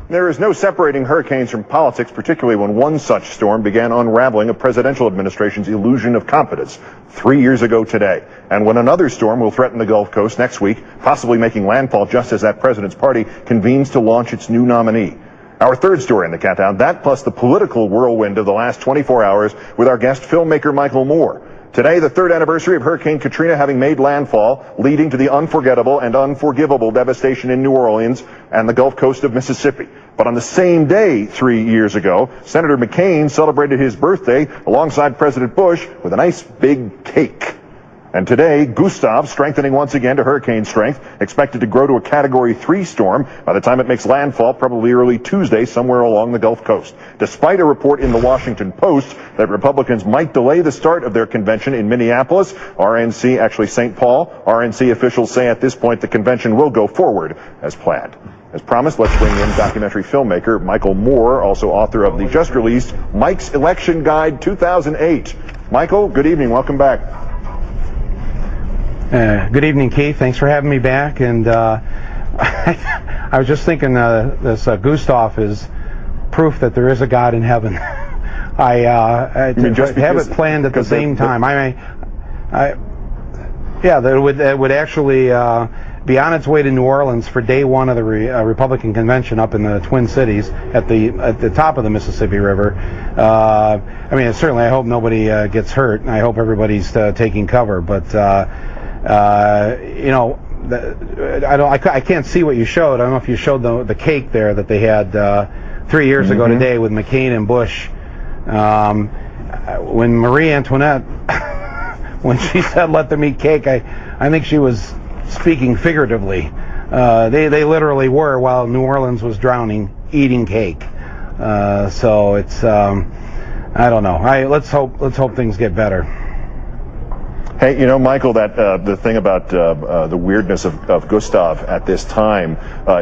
There is no separating hurricanes from politics, particularly when one such storm began unraveling a presidential administration's illusion of competence 3 years ago today. And when another storm will threaten the Gulf Coast next week, possibly making landfall just as that president's party convenes to launch its new nominee. Our third story in the countdown, that plus the political whirlwind of the last 24 hours with our guest filmmaker Michael Moore. Today, the third anniversary of Hurricane Katrina having made landfall, leading to the unforgettable and unforgivable devastation in New Orleans and the Gulf Coast of Mississippi. But on the same day 3 years ago, Senator McCain celebrated his birthday alongside President Bush with a nice big cake. And today, Gustav strengthening once again to hurricane strength, expected to grow to a Category 3 storm by the time it makes landfall, probably early Tuesday, somewhere along the Gulf Coast. Despite a report in the Washington Post that Republicans might delay the start of their convention in Minneapolis, actually St. Paul, RNC officials say at this point the convention will go forward as planned. As promised, let's bring in documentary filmmaker Michael Moore, also author of the just-released Mike's Election Guide 2008. Michael, good evening. Welcome back. Good evening, Keith. Thanks for having me back. And I was just thinking this Gustav is proof that there is a God in heaven. I have it planned at the same time. That it would actually be on its way to New Orleans for day one of the Republican convention up in the Twin Cities at the top of the Mississippi River. Certainly I hope nobody gets hurt, and I hope everybody's taking cover. But I can't see what you showed. I don't know if you showed the cake there that they had 3 years ago today with McCain and Bush. When Marie Antoinette, when she said "let them eat cake," I think she was speaking figuratively. They literally were, while New Orleans was drowning, eating cake. So it's I don't know. Let's hope things get better. Hey, Michael, that the thing about the weirdness of Gustav at this time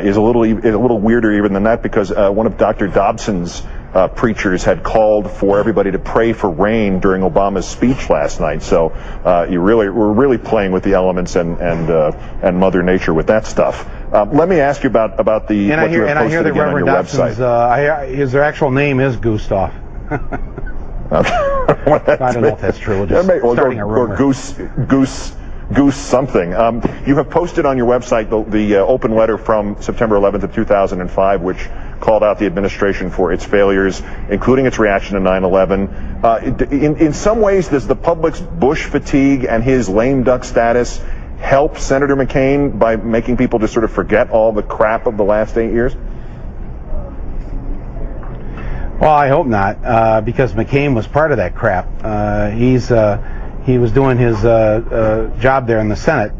is a little weirder even than that, because one of Dr. Dobson's preachers had called for everybody to pray for rain during Obama's speech last night. So we're really playing with the elements and Mother Nature with that stuff. Let me ask you about what you have posted again on your website. His actual name is Gustav. I don't know if that's true. We're just starting a rumor. Or goose something. You have posted on your website the open letter from September 11th of 2005, which called out the administration for its failures, including its reaction to 9/11. In some ways, does the public's Bush fatigue and his lame duck status help Senator McCain by making people just sort of forget all the crap of the last 8 years? Well, I hope not, because McCain was part of that crap. He was doing his job there in the Senate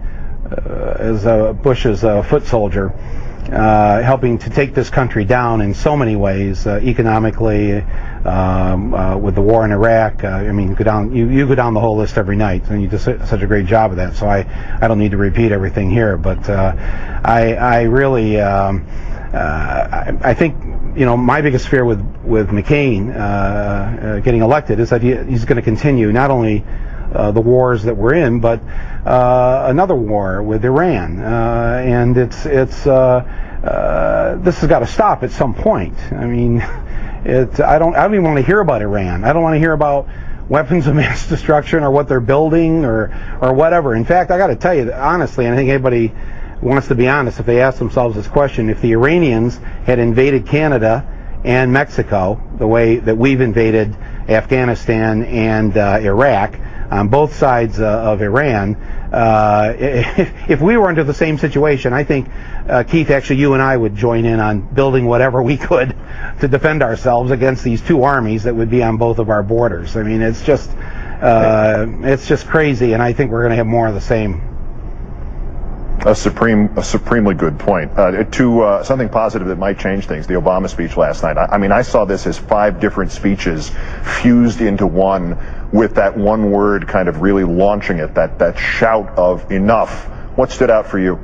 as Bush's foot soldier, helping to take this country down in so many ways, economically, with the war in Iraq. You go down the whole list every night, and you do such a great job of that. So I don't need to repeat everything here, but I really I think my biggest fear with McCain getting elected is that he's going to continue not only the wars that we're in, but another war with Iran, and this has got to stop at some point. I don't even want to hear about Iran. I don't want to hear about weapons of mass destruction or what they're building or whatever. In fact, I got to tell you honestly, and I think anybody wants to be honest if they ask themselves this question: if the Iranians had invaded Canada and Mexico the way that we've invaded Afghanistan and Iraq, on both sides of Iran, if we were into the same situation, I think, Keith, actually you and I would join in on building whatever we could to defend ourselves against these two armies that would be on both of our borders. It's just crazy, and I think we're going to have more of the same. A supremely good point. To something positive that might change things, the Obama speech last night. I saw this as 5 different speeches fused into one, with that one word kind of really launching it, that shout of enough. What stood out for you?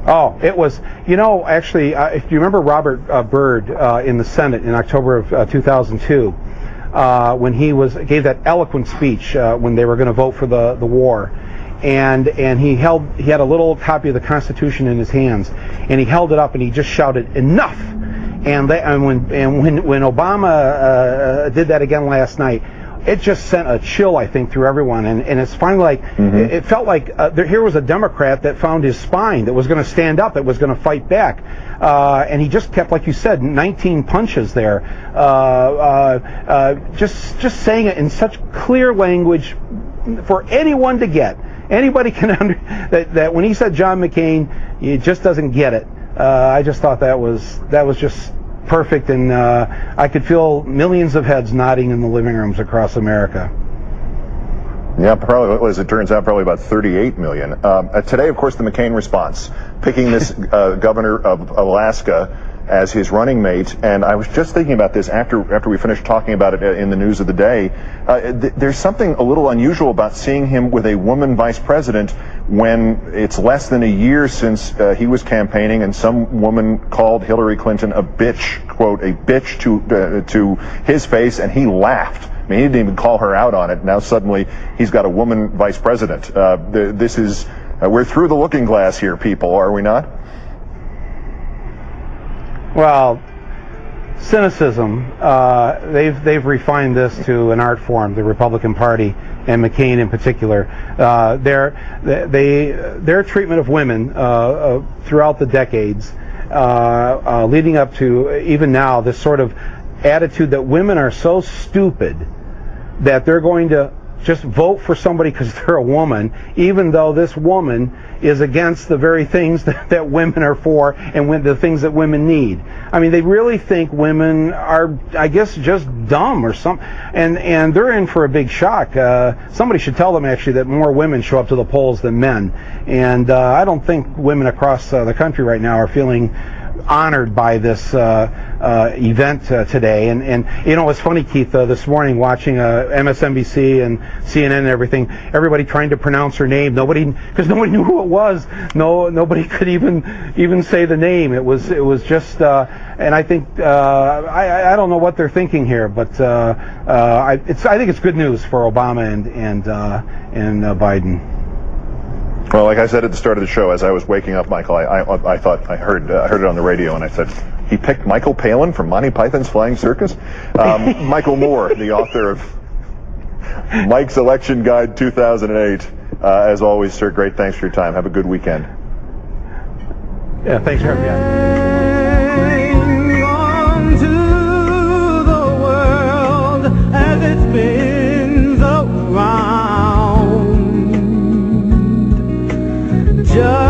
Oh, it was, actually, if you remember Robert Byrd in the Senate in October of 2002, when he gave that eloquent speech when they were going to vote for the war. and he had a little copy of the Constitution in his hands, and he held it up and he just shouted, "Enough!" And when Obama did that again last night, it just sent a chill, I think, through everyone. And it's finally like, it felt like here was a Democrat that found his spine, that was going to stand up, that was going to fight back. And he just kept, like you said, 19 punches there. Just saying it in such clear language for anyone to get. Anybody can that when he said John McCain, he just doesn't get it. I just thought that was just perfect, and I could feel millions of heads nodding in the living rooms across America. Yeah, probably, as it turns out, probably about 38 million. Today, of course, the McCain response, picking this governor of Alaska as his running mate. And I was just thinking about this after we finished talking about it in the news of the day. There's something a little unusual about seeing him with a woman vice president when it's less than a year since he was campaigning and some woman called Hillary Clinton a bitch, quote, a bitch to his face, and he laughed. I mean, he didn't even call her out on it. Now suddenly he's got a woman vice president. We're through the looking glass here, people, are we not? Well, cynicism, they've refined this to an art form, the Republican Party and McCain in particular. Their treatment of women throughout the decades, leading up to even now, this sort of attitude that women are so stupid that they're going to just vote for somebody because they're a woman, even though this woman is against the very things that women are for and the things that women need. I mean, they really think women are, I guess, just dumb or something, and they're in for a big shock. Somebody should tell them, actually, that more women show up to the polls than men. And I don't think women across the country right now are feeling honored by this event today. And you know, it's funny, Keith, this morning watching MSNBC and CNN and everything, everybody trying to pronounce her name, because nobody knew who it was. Nobody could even say the name. It was just, and I think I don't know what they're thinking here, but I think it's good news for Obama and Biden. Well, like I said at the start of the show, as I was waking up, Michael, I thought I heard it on the radio, and I said, he picked Michael Palin from Monty Python's Flying Circus? Michael Moore, the author of Mike's Election Guide 2008. As always, sir, great thanks for your time. Have a good weekend. Yeah, thanks for having me on. Just